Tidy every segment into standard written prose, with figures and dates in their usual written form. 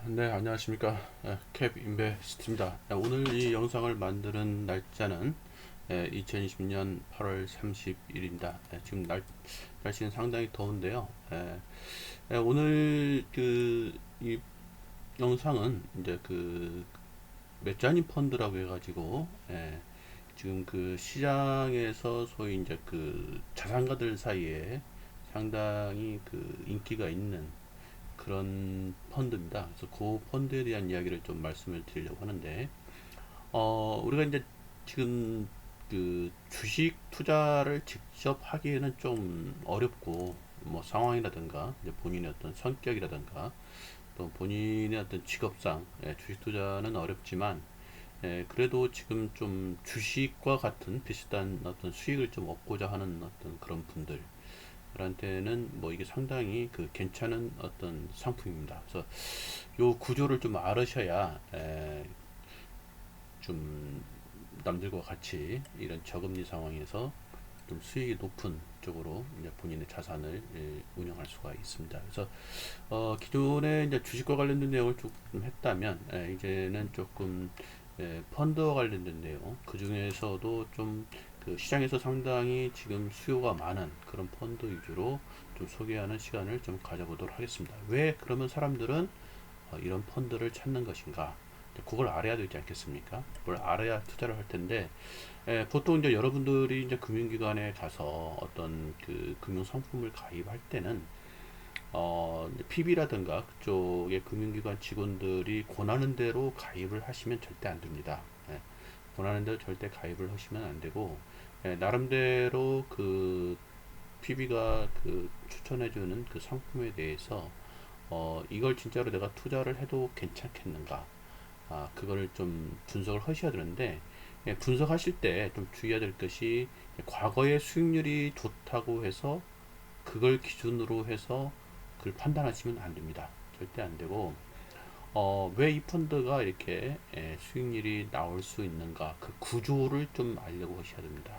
네, 안녕하십니까. 캡 인베스트입니다. 오늘 이 영상을 만드는 날짜는 2020년 8월 30일입니다. 지금 날씨는 상당히 더운데요. 오늘 이 영상은 이제 메자닌 펀드라고 해가지고 지금 시장에서 소위 이제 자산가들 사이에 상당히 인기가 있는 그런 펀드입니다. 그래서 그 펀드에 대한 이야기를 좀 말씀을 드리려고 하는데, 우리가 이제 지금 주식 투자를 직접 하기에는 좀 어렵고, 뭐 상황이라든가, 이제 본인의 어떤 성격이라든가, 또 본인의 어떤 직업상, 주식 투자는 어렵지만, 그래도 지금 좀 주식과 같은 비슷한 어떤 수익을 좀 얻고자 하는 어떤 그런 분들, 한테는 뭐 이게 상당히 괜찮은 어떤 상품입니다. 그래서 요 구조를 좀 알으셔야 좀 남들과 같이 이런 저금리 상황에서 좀 수익이 높은 쪽으로 이제 본인의 자산을 운영할 수가 있습니다. 그래서 기존에 이제 주식과 관련된 내용을 조금 했다면 이제는 조금 펀드와 관련된 내용, 그 중에서도 좀 시장에서 상당히 지금 수요가 많은 그런 펀드 위주로 좀 소개하는 시간을 좀 가져보도록 하겠습니다. 왜 그러면 사람들은 이런 펀드를 찾는 것인가? 그걸 알아야 되지 않겠습니까? 그걸 알아야 투자를 할 텐데, 보통 이제 여러분들이 이제 금융기관에 가서 어떤 금융 상품을 가입할 때는 PB라든가 그쪽의 금융기관 직원들이 권하는 대로 가입을 하시면 절대 안 됩니다. 권하는 대로 절대 가입을 하시면 안 되고, 나름대로 PB가 추천해주는 그 상품에 대해서 이걸 진짜로 내가 투자를 해도 괜찮겠는가? 그거를 좀 분석을 하셔야 되는데, 분석하실 때 좀 주의해야 될 것이, 과거의 수익률이 좋다고 해서 그걸 기준으로 해서 그걸 판단하시면 안 됩니다. 절대 안 되고, 왜 이 펀드가 이렇게 수익률이 나올 수 있는가, 그 구조를 좀 알려고 하셔야 됩니다.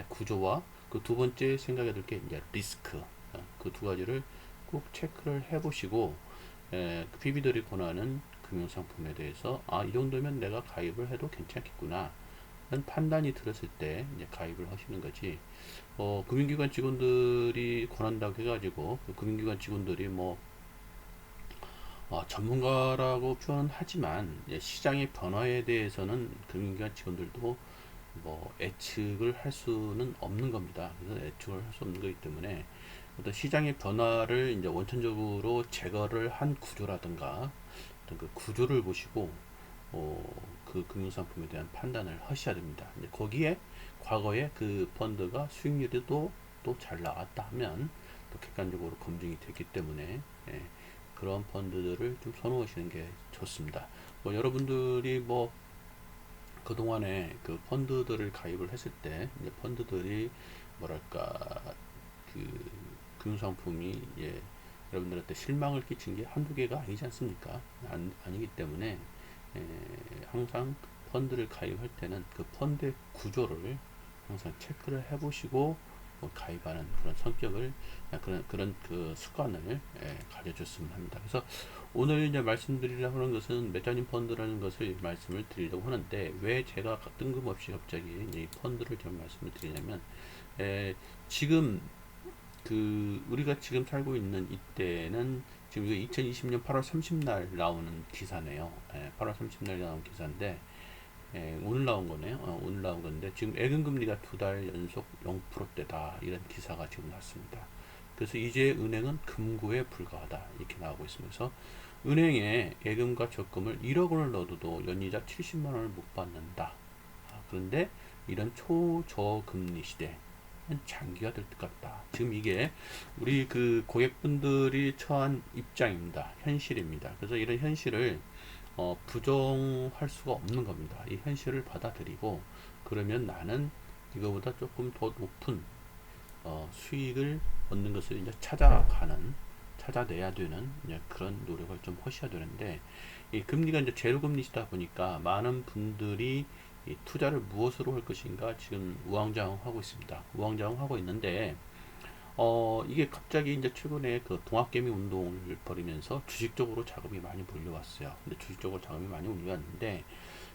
구조와 그 두 번째 생각해야 될 게 이제 리스크, 그 두 가지를 꼭 체크를 해보시고, PB들이 권하는 금융상품에 대해서 이 정도면 내가 가입을 해도 괜찮겠구나 라는 판단이 들었을 때 이제 가입을 하시는 거지. 금융기관 직원들이 권한다고 해가지고 그 금융기관 직원들이 뭐 전문가라고 표현은 하지만 시장의 변화에 대해서는 금융기관 직원들도 뭐 예측을 할 수는 없는 겁니다. 그래서 예측을 할 수 없는 거기 때문에 어떤 시장의 변화를 이제 원천적으로 제거를 한 구조라든가 어떤 그 구조를 보시고 그 금융상품에 대한 판단을 하셔야 됩니다. 이제 거기에 과거에 그 펀드가 수익률이 또 잘 나왔다 하면 또 객관적으로 검증이 됐기 때문에 그런 펀드들을 좀 선호하시는 게 좋습니다. 뭐 여러분들이 뭐 그동안에 그 펀드들을 가입을 했을 때 이제 펀드들이 뭐랄까 그 금융상품이 여러분들한테 실망을 끼친 게 한두 개가 아니지 않습니까? 아니기 때문에 에, 항상 펀드를 가입할 때는 그 펀드의 구조를 항상 체크를 해보시고 가입하는 그런 성격을 그런 그 습관을 가져줬으면 합니다. 그래서 오늘 이제 말씀드리려고 하는 것은 메자닌 펀드라는 것을 말씀을 드리려고 하는데, 왜 제가 뜬금없이 갑자기 이 펀드를 좀 말씀을 드리냐면 지금 우리가 지금 살고 있는 이때는 지금 이거 2020년 8월 30날 나오는 기사네요. 8월 30날 나온 기사인데 오늘 나온 거네요. 오늘 나온 건데 지금 예금금리가 두 달 연속 0%대다 이런 기사가 지금 났습니다. 그래서 이제 은행은 금고에 불과하다 이렇게 나오고 있습니다. 그래서 은행에 예금과 적금을 1억 원을 넣어도 연이자 70만 원을 못 받는다. 그런데 이런 초저금리 시대 장기화 될 것 같다. 지금 이게 우리 고객분들이 처한 입장입니다. 현실입니다. 그래서 이런 현실을 부정할 수가 없는 겁니다. 이 현실을 받아들이고, 그러면 나는 이거보다 조금 더 높은 수익을 얻는 것을 이제 찾아내야 되는 그런 노력을 좀 하셔야 되는데, 이 금리가 이제 제로 금리시다 보니까 많은 분들이 이 투자를 무엇으로 할 것인가 지금 우왕좌왕하고 있습니다. 우왕좌왕하고 있는데 이게 갑자기 이제 최근에 그 동학개미 운동을 벌이면서 주식적으로 자금이 많이 몰려왔어요. 근데 주식적으로 자금이 많이 몰려왔는데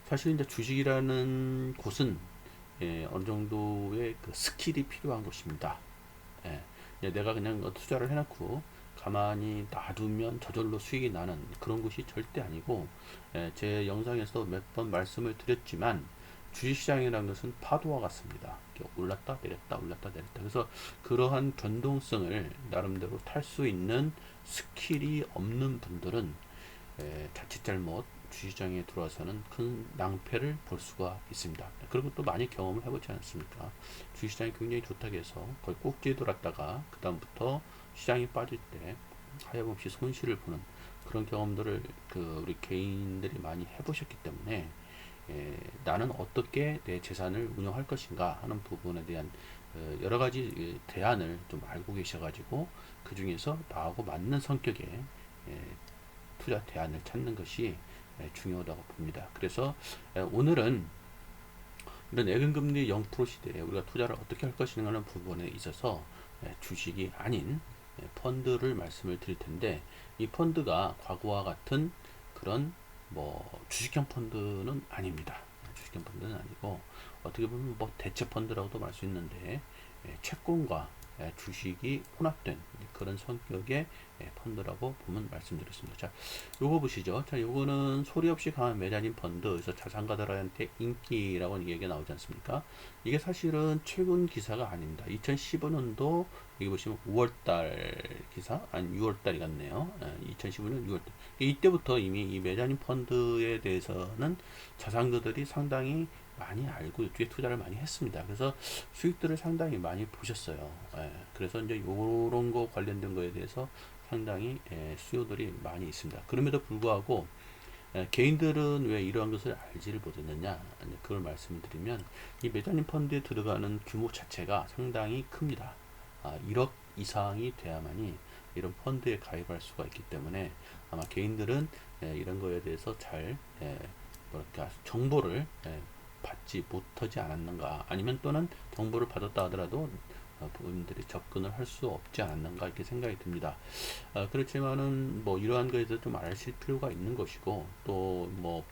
사실 이제 주식이라는 곳은 어느 정도의 그 스킬이 필요한 것입니다. 예, 이제 내가 그냥 투자를 해놓고 가만히 놔두면 저절로 수익이 나는 그런 것이 절대 아니고, 제 영상에서 몇 번 말씀을 드렸지만 주식시장이라는 것은 파도와 같습니다. 이렇게 올랐다 내렸다 올랐다 내렸다. 그래서 그러한 변동성을 나름대로 탈 수 있는 스킬이 없는 분들은 자칫 잘못 주시장에 들어와서는 큰 낭패를 볼 수가 있습니다. 그리고 또 많이 경험을 해보지 않습니까? 주시장이 굉장히 좋다고 해서 거의 꼭지에 돌았다가 그 다음부터 시장이 빠질 때 하염없이 손실을 보는 그런 경험들을 우리 개인들이 많이 해보셨기 때문에 나는 어떻게 내 재산을 운영할 것인가 하는 부분에 대한 여러 가지 대안을 좀 알고 계셔가지고 그 중에서 나하고 맞는 성격의 투자 대안을 찾는 것이 중요하다고 봅니다. 그래서 오늘은 이런 예금금리 0% 시대에 우리가 투자를 어떻게 할 것인가 하는 부분에 있어서 주식이 아닌 펀드를 말씀을 드릴 텐데, 이 펀드가 과거와 같은 그런 뭐 주식형 펀드는 아닙니다. 주식형 펀드는 아니고 어떻게 보면 뭐 대체 펀드라고도 말 수 있는데 채권과 주식이 혼합된 그런 성격의 펀드라고 보면 말씀드렸습니다. 자, 요거 보시죠. 자, 요거는 소리 없이 강한 메자닌 펀드, 그래서 자산가들한테 인기라고 얘기가 나오지 않습니까? 이게 사실은 최근 기사가 아닙니다. 2015년도 여기 보시면 5월달 기사, 아니 6월달이 같네요. 2015년 6월달. 이때부터 이미 이 메자닌 펀드에 대해서는 자산가들이 상당히 많이 알고 이쪽에 투자를 많이 했습니다. 그래서 수익들을 상당히 많이 보셨어요. 그래서 이제 요런 거 관련된 거에 대해서 상당히 수요들이 많이 있습니다. 그럼에도 불구하고 개인들은 왜 이러한 것을 알지를 못했느냐, 그걸 말씀을 드리면 이 메자닌 펀드에 들어가는 규모 자체가 상당히 큽니다. 1억 이상이 돼야만이 이런 펀드에 가입할 수가 있기 때문에 아마 개인들은 이런 거에 대해서 잘 뭐랄까 정보를 받지 못하지 않았는가, 아니면 또는 정보를 받았다 하더라도 본인들이 접근을 할 수 없지 않았는가 이렇게 생각이 듭니다. 그렇지만은 뭐 이러한 거에 대해서 좀 아실 필요가 있는 것이고, 또 뭐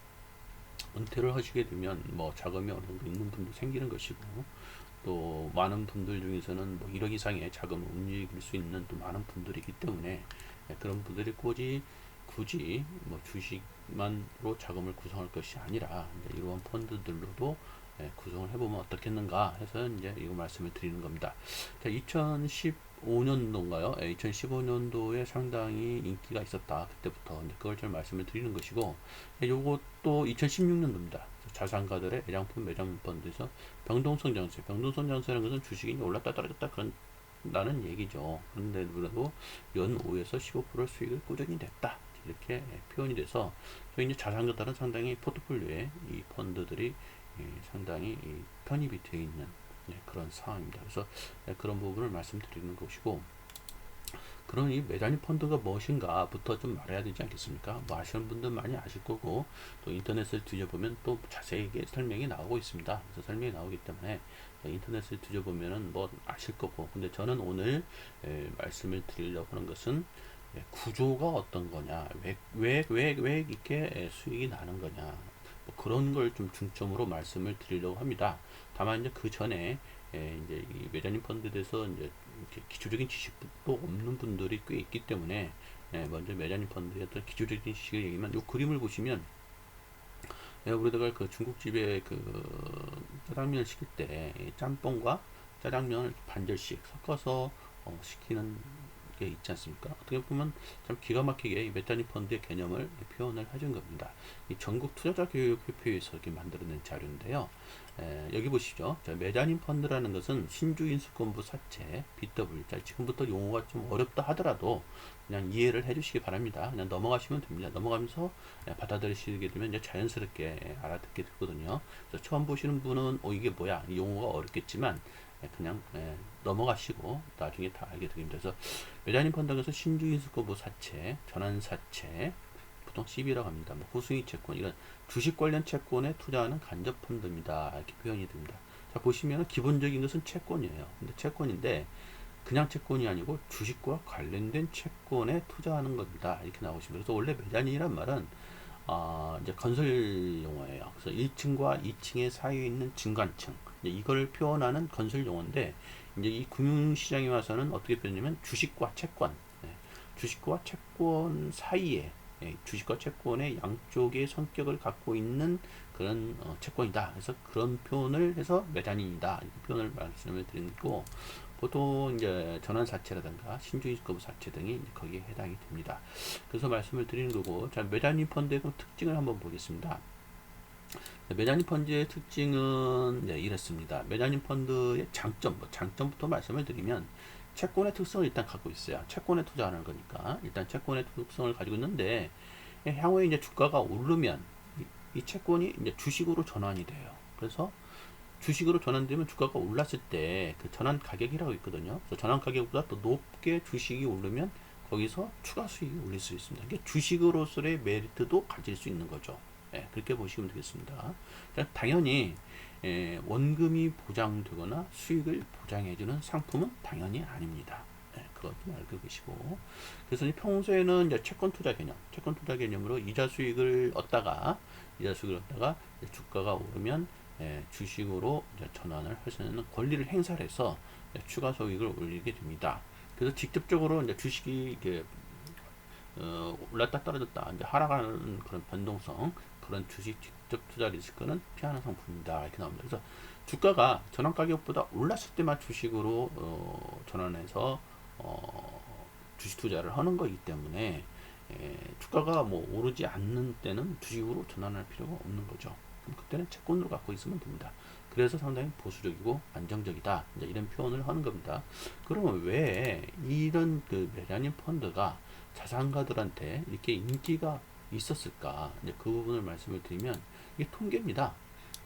은퇴를 하시게 되면 뭐 자금이 어느 정도 있는 분도 생기는 것이고, 또 많은 분들 중에서는 뭐 1억 이상의 자금을 움직일 수 있는 또 많은 분들이기 때문에 그런 분들이 굳이 뭐 주식만으로 자금을 구성할 것이 아니라 이러한 펀드들로도 구성을 해보면 어떻겠는가 해서 이제 이거 말씀을 드리는 겁니다. 2015년도인가요? 2015년도에 상당히 인기가 있었다. 그때부터 이제 그걸 좀 말씀을 드리는 것이고, 요것도 2016년도입니다. 자산가들의 애장품 매장 펀드에서 병동성 장세, 병동성 장세라는 것은 주식이 올랐다 떨어졌다 그런 라는 얘기죠. 그런데 그래도 연 5에서 15% 수익을 꾸준히 냈다. 이렇게 표현이 돼서 또 이제 자산가들은 상당히 포트폴리오에 이 펀드들이 상당히 편입이 되어 있는 그런 상황입니다. 그래서 그런 부분을 말씀드리는 것이고, 그럼 이 메자닌 펀드가 무엇인가부터 좀 말해야 되지 않겠습니까? 뭐 아시는 분들 많이 아실 거고, 또 인터넷을 뒤져보면 또 자세하게 설명이 나오고 있습니다. 그래서 설명이 나오기 때문에 인터넷을 뒤져보면은 뭐 아실 거고, 근데 저는 오늘 말씀을 드리려고 하는 것은 구조가 어떤 거냐, 왜 이렇게 수익이 나는 거냐, 뭐 그런 걸 좀 중점으로 말씀을 드리려고 합니다. 다만 이제 그 전에 이제 이 메자닌 펀드에 대해서 이제 이렇게 기초적인 지식도 없는 분들이 꽤 있기 때문에 먼저 메자닌 펀드의 어떤 기초적인 지식을 얘기하면, 이 그림을 보시면 우리다가 그 중국집에 그 짜장면을 시킬 때 짬뽕과 짜장면을 반절씩 섞어서 시키는 게 있지 않습니까? 어떻게 보면 참 기가 막히게 이 메타니 펀드의 개념을 표현을 해준 겁니다. 이 전국 투자자 교육협회에서 이렇게 만들어낸 자료인데요. 여기 보시죠. 자, 메자닌 펀드라는 것은 신주인수권부 사채 BW. 자, 지금부터 용어가 좀 어렵다 하더라도 그냥 이해를 해주시기 바랍니다. 그냥 넘어가시면 됩니다. 넘어가면서 받아들이시게 되면 이제 자연스럽게 알아듣게 되거든요. 그래서 처음 보시는 분은 이게 뭐야? 이 용어가 어렵겠지만 그냥 넘어가시고 나중에 다 알게 됩니다. 그래서 메자닌 펀드에서 신주인수권부 사채, 전환사채, 보통 CB라고 합니다. 뭐 후승위 채권, 이런 주식 관련 채권에 투자하는 간접 펀드입니다. 이렇게 표현이 됩니다. 자, 보시면 기본적인 것은 채권이에요. 근데 채권인데 그냥 채권이 아니고 주식과 관련된 채권에 투자하는 겁니다. 이렇게 나오시면 그래서 원래 메자닌이란 말은 이제 건설 용어예요. 그래서 1층과 2층의 사이에 있는 중간층 이걸 표현하는 건설 용어인데 이제 이 금융시장에 와서는 어떻게 표현하냐면 주식과 채권, 주식과 채권 사이에 주식과 채권의 양쪽의 성격을 갖고 있는 그런 채권이다. 그래서 그런 표현을 해서 메자닌이다. 이렇게 표현을 말씀을 드리고 보통 이제 전환사채라든가 신주입거부사채 등이 거기에 해당이 됩니다. 그래서 말씀을 드리는 거고, 자, 메자닌 펀드의 특징을 한번 보겠습니다. 메자닌 펀드의 특징은 이렇습니다. 메자닌 펀드의 장점부터 말씀을 드리면 채권의 특성을 일단 갖고 있어요. 채권에 투자하는 거니까 일단 채권의 특성을 가지고 있는데 향후에 이제 주가가 오르면 이 채권이 이제 주식으로 전환이 돼요. 그래서 주식으로 전환되면 주가가 올랐을 때 그 전환 가격이라고 있거든요. 그래서 전환 가격보다 더 높게 주식이 오르면 거기서 추가 수익이 올릴 수 있습니다. 이게 주식으로서의 메리트도 가질 수 있는 거죠. 그렇게 보시면 되겠습니다. 당연히 원금이 보장되거나 수익을 보장해주는 상품은 당연히 아닙니다. 그것도 알고 계시고 그래서 평소에는 이제 채권 투자 개념으로 이자 수익을 얻다가 주가가 오르면 주식으로 이제 전환을 할 수 있는 권리를 행사를 해서 추가 소익을 올리게 됩니다. 그래서 직접적으로 이제 주식이 이게 올랐다 떨어졌다 이제 하락하는 그런 변동성 그런 주식 직접 투자 리스크는 피하는 상품입니다. 이렇게 나옵니다. 그래서 주가가 전환 가격보다 올랐을 때만 주식으로 전환해서 주식 투자를 하는 거기 때문에 주가가 뭐 오르지 않는 때는 주식으로 전환할 필요가 없는 거죠. 그럼 그때는 채권으로 갖고 있으면 됩니다. 그래서 상당히 보수적이고 안정적이다. 이제 이런 표현을 하는 겁니다. 그러면 왜 이런 그 메자닌 펀드가 자산가들한테 이렇게 인기가 있었을까? 이제 그 부분을 말씀을 드리면 이게 통계입니다.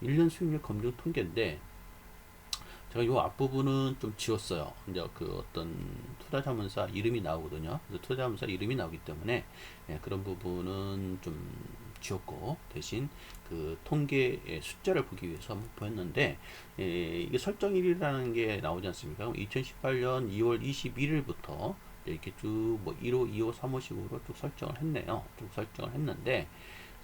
1년 수익률 검증 통계인데 제가 이 앞부분은 좀 지웠어요. 이제 그 어떤 투자자문사 이름이 나오거든요. 그래서 투자자문사 이름이 나오기 때문에 그런 부분은 좀 지웠고 대신 그 통계의 숫자를 보기 위해서 한번 보였는데 이게 설정일이라는 게 나오지 않습니까? 2018년 2월 21일부터 이렇게 쭉 뭐 1호, 2호, 3호식으로 쭉 설정을 했네요. 쭉 설정을 했는데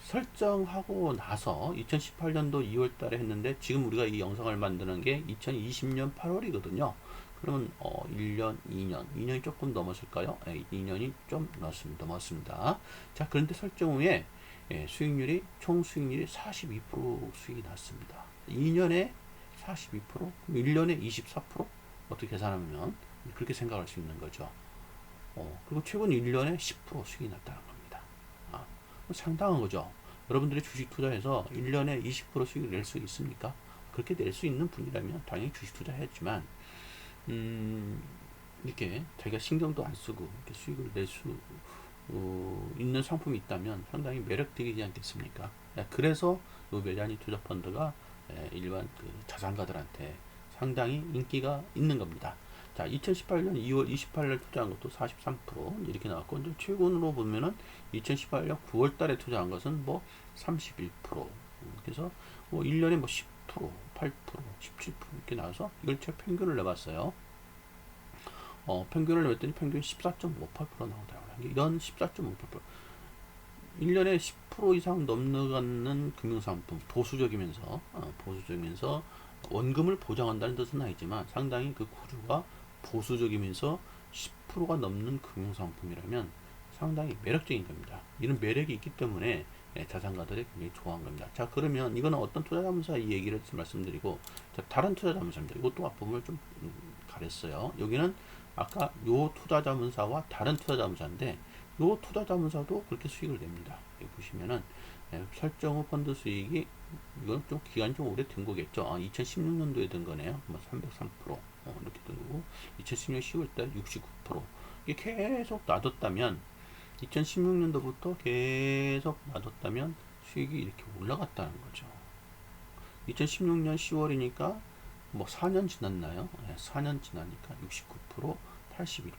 설정하고 나서 2018년도 2월 달에 했는데 지금 우리가 이 영상을 만드는 게 2020년 8월이거든요. 그러면 1년, 2년이 조금 넘었을까요? 2년이 좀 넘었습니다. 자, 그런데 설정 후에 수익률이 총 수익률이 42% 수익이 났습니다. 2년에 42%, 1년에 24% 어떻게 계산하면 그렇게 생각할 수 있는 거죠. 그리고 최근 1년에 10% 수익이 났다는 겁니다. 상당한 거죠. 여러분들이 주식 투자해서 1년에 20% 수익을 낼 수 있습니까? 그렇게 낼 수 있는 분이라면 당연히 주식 투자해야지만 이렇게 자기가 신경도 안 쓰고 이렇게 수익을 낼 수 있는 상품이 있다면 상당히 매력적이지 않겠습니까? 그래서 이 메자닌 투자 펀드가 일반 그 자산가들한테 상당히 인기가 있는 겁니다. 자, 2018년 2월 28일 투자한 것도 43% 이렇게 나왔고, 이제 최근으로 보면은 2018년 9월 달에 투자한 것은 뭐 31%. 그래서 뭐 1년에 뭐 10%, 8%, 17% 이렇게 나와서 이걸 제가 평균을 내봤어요. 평균을 내봤더니 평균 14.58% 나오더라고요. 이런 14.58%. 1년에 10% 이상 넘어가는 금융상품, 보수적이면서 원금을 보장한다는 뜻은 아니지만 상당히 그 구조가 보수적이면서 10%가 넘는 금융상품이라면 상당히 매력적인 겁니다. 이런 매력이 있기 때문에 자산가들이 굉장히 좋아한 겁니다. 자, 그러면 이거는 어떤 투자자문사 이 얘기를 말씀드리고, 자, 다른 투자자문사입니다. 이것도 앞부분을 좀 가렸어요. 여기는 아까 요 투자자문사와 다른 투자자문사인데, 요 투자자문사도 그렇게 수익을 냅니다. 여기 보시면은 설정 후 펀드 수익이 이건 좀 기간이 좀 오래된 거겠죠. 2016년도에 든 거네요. 303% 이렇게 든 거고 2016년 10월달 69% 이게 계속 놔뒀다면 2016년도부터 계속 놔뒀다면 수익이 이렇게 올라갔다는 거죠. 2016년 10월이니까 뭐 4년 지났나요? 4년 지나니까 69%, 81%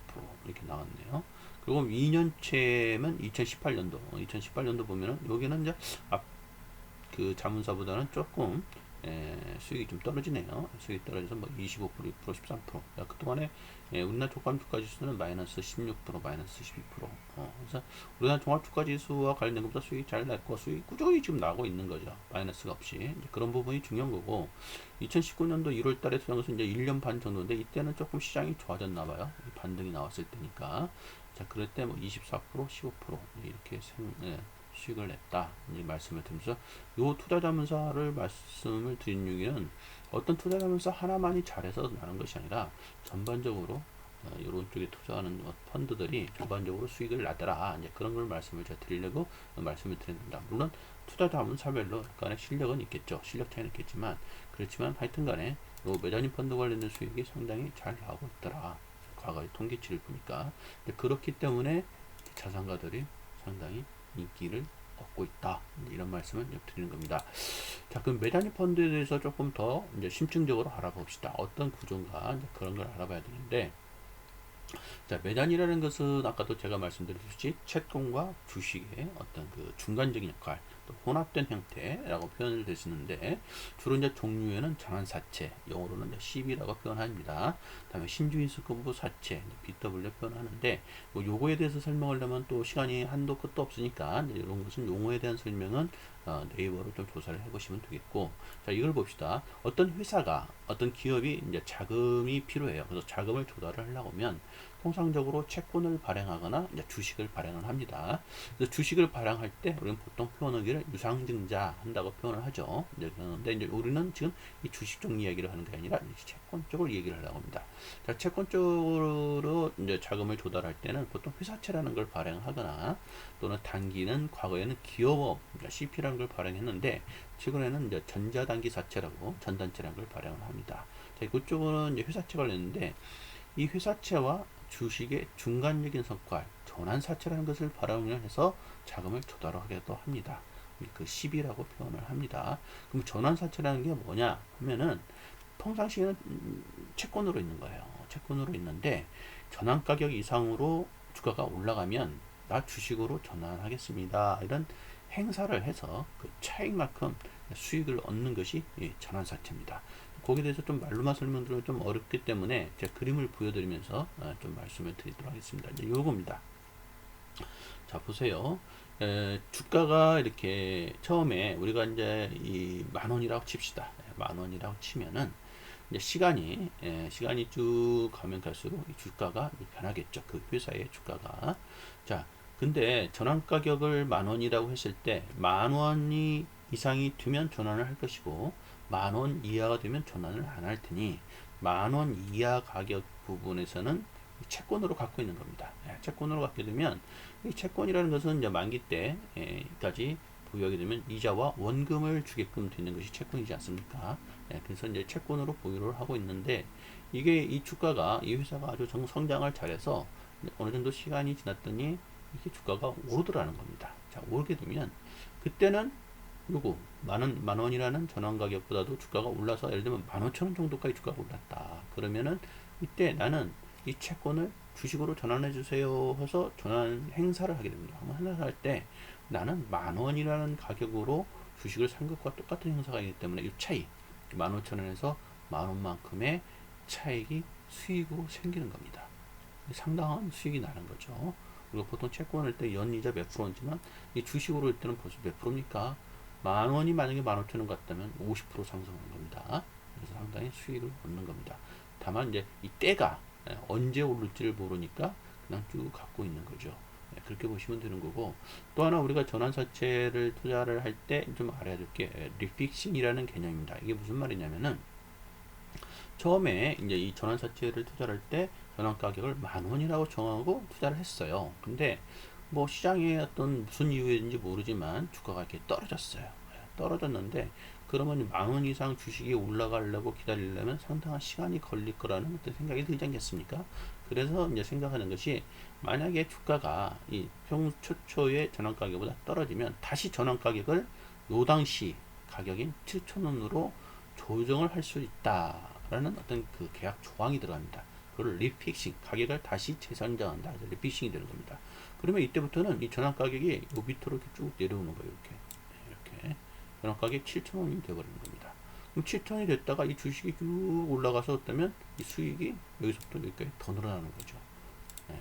이렇게 나왔네요. 그리고 2년째면 2018년도 보면은 여기는 이제 앞 그 자문사보다는 조금 수익이 좀 떨어지네요. 수익이 떨어져서 뭐 25%, 6%, 13%. 그동안에 우리나라 종합주가지수는 마이너스 16%, 마이너스 12%. 그래서 우리나라 종합주가지수와 관련된 것보다 수익이 잘 났고 수익이 꾸준히 지금 나고 있는 거죠. 마이너스가 없이. 이제 그런 부분이 중요한 거고 2019년도 1월 달에 투자한 것은 이제 1년 반 정도인데 이때는 조금 시장이 좋아졌나 봐요. 반등이 나왔을 때니까. 자, 그럴 때 뭐 24%, 15% 이렇게 수익을 냈다. 이 말씀을 드리면서 요 투자자문사를 말씀을 드린 이유는 어떤 투자자문사 하나만이 잘해서 나는 것이 아니라 전반적으로 이런 쪽에 투자하는 펀드들이 전반적으로 수익을 나더라. 이제 그런 걸 말씀을 제가 드리려고 말씀을 드립니다. 물론 투자자문사별로 약간의 실력은 있겠죠. 실력 차이는 있겠지만 그렇지만 하여튼 간에 요 메자닌 펀드 관련된 수익이 상당히 잘 나오고 있더라. 과거의 통계치를 보니까 그렇기 때문에 자산가들이 상당히 인기를 얻고 있다. 이런 말씀을 드리는 겁니다. 자, 그럼 메자닌 펀드에 대해서 조금 더 이제 심층적으로 알아봅시다. 어떤 구조인가 그런 걸 알아봐야 되는데, 자, 매단이라는 것은 아까도 제가 말씀드렸듯이 채권과 주식의 어떤 그 중간적인 역할, 또 혼합된 형태라고 표현을 되시는데 주로 이제 종류에는 전환사채, 영어로는 이제 CB라고 표현합니다. 다음에 신주인수급부 사채, BW 표현하는데 뭐 요거에 대해서 설명하려면 또 시간이 한도 끝도 없으니까 이런 것은 용어에 대한 설명은 네이버로 좀 조사를 해보시면 되겠고, 자, 이걸 봅시다. 어떤 회사가, 어떤 기업이 이제 자금이 필요해요. 그래서 자금을 조달을 하려고 하면 통상적으로 채권을 발행하거나 이제 주식을 발행을 합니다. 그래서 주식을 발행할 때 우리는 보통 표현하기를 유상증자 한다고 표현을 하죠. 근데 이제 우리는 지금 이 주식 쪽 이야기를 하는 게 아니라 채권 쪽을 얘기를 하려고 합니다. 자, 채권 쪽으로 이제 자금을 조달할 때는 보통 회사채라는 걸 발행하거나 또는 단기는 과거에는 기업업, 그러니까 CP라는 걸 발행했는데 최근에는 이제 전자단기사채라고 전단체라는 걸 발행을 합니다. 자, 그쪽은 이제 회사채가 냈는데 이 회사채와 주식의 중간적인 성과, 전환사채라는 것을 발행해서 자금을 조달하기도 합니다. 그 10이라고 표현을 합니다. 그럼 전환사채라는 게 뭐냐 하면은 평상시에는 채권으로 있는 거예요. 채권으로 있는데 전환가격 이상으로 주가가 올라가면 나 주식으로 전환하겠습니다. 이런 행사를 해서 그 차익만큼 수익을 얻는 것이 전환사채입니다. 거기에 대해서 좀 말로만 설명드리면 좀 어렵기 때문에 제가 그림을 보여드리면서 좀 말씀을 드리도록 하겠습니다. 이제 요겁니다. 자, 보세요. 주가가 이렇게 처음에 우리가 이제 이 만원이라고 칩시다. 만원이라고 치면은 이제 시간이 쭉 가면 갈수록 이 주가가 변하겠죠. 그 회사의 주가가. 자, 근데 전환 가격을 만원이라고 했을 때 만원이 이상이 되면 전환을 할 것이고 만원 이하가 되면 전환을 안 할 테니 만원 이하 가격 부분에서는 채권으로 갖고 있는 겁니다. 채권으로 갖게 되면 이 채권이라는 것은 이제 만기 때까지 보유하게 되면 이자와 원금을 주게끔 되는 것이 채권이지 않습니까? 그래서 이제 채권으로 보유를 하고 있는데 이게 이 주가가 이 회사가 아주 성장을 잘해서 어느 정도 시간이 지났더니 이게 주가가 오르더라는 겁니다. 자, 오르게 되면 그때는 요거 만 원이라는 전환 가격보다도 주가가 올라서 예를 들면 15,000원 정도까지 주가가 올랐다. 그러면은 이때 나는 이 채권을 주식으로 전환해 주세요 해서 전환 행사를 하게 됩니다. 행사를 할 때 나는 10,000원이라는 가격으로 주식을 산 것과 똑같은 행사가 있기 때문에 이 차이 15,000원에서 10,000원만큼의 차익이 수익으로 생기는 겁니다. 상당한 수익이 나는 거죠. 그리고 보통 채권을 할 때 연이자 몇 프로인지만 이 주식으로 할 때는 벌써 몇 프로입니까? 10,000원이 만약에 15,000원 같다면 50% 상승하는 겁니다. 그래서 상당히 수익을 얻는 겁니다. 다만 이제 이 때가 언제 오를지를 모르니까 그냥 쭉 갖고 있는 거죠. 그렇게 보시면 되는 거고, 또 하나 우리가 전환사채를 투자를 할 때 좀 알아야 될 게 리픽싱이라는 개념입니다. 이게 무슨 말이냐면은 처음에 이제 이 전환사채를 투자할 때 전환 가격을 10,000원이라고 정하고 투자를 했어요. 근데 뭐 시장에 어떤 무슨 이유인지 모르지만 주가가 이렇게 떨어졌어요. 떨어졌는데 그러면 10,000원 이상 주식이 올라가려고 기다리려면 상당한 시간이 걸릴 거라는 어떤 생각이 들지 않겠습니까? 그래서 이제 생각하는 것이 만약에 주가가 이 초초의 전환 가격보다 떨어지면 다시 전환 가격을 요 당시 가격인 7,000원으로 조정을 할 수 있다라는 어떤 그 계약 조항이 들어갑니다. 그걸 리픽싱, 가격을 다시 재상정한다. 리픽싱이 되는 겁니다. 그러면 이때부터는 이 전환 가격이 요 밑으로 이렇게 쭉 내려오는 거예요. 이렇게 전환 가격 7,000원이 되어버리는 겁니다. 그럼 7천이 됐다가 이 주식이 쭉 올라가서 어떠면 이 수익이 여기서부터 여기까지 더 늘어나는 거죠. 예.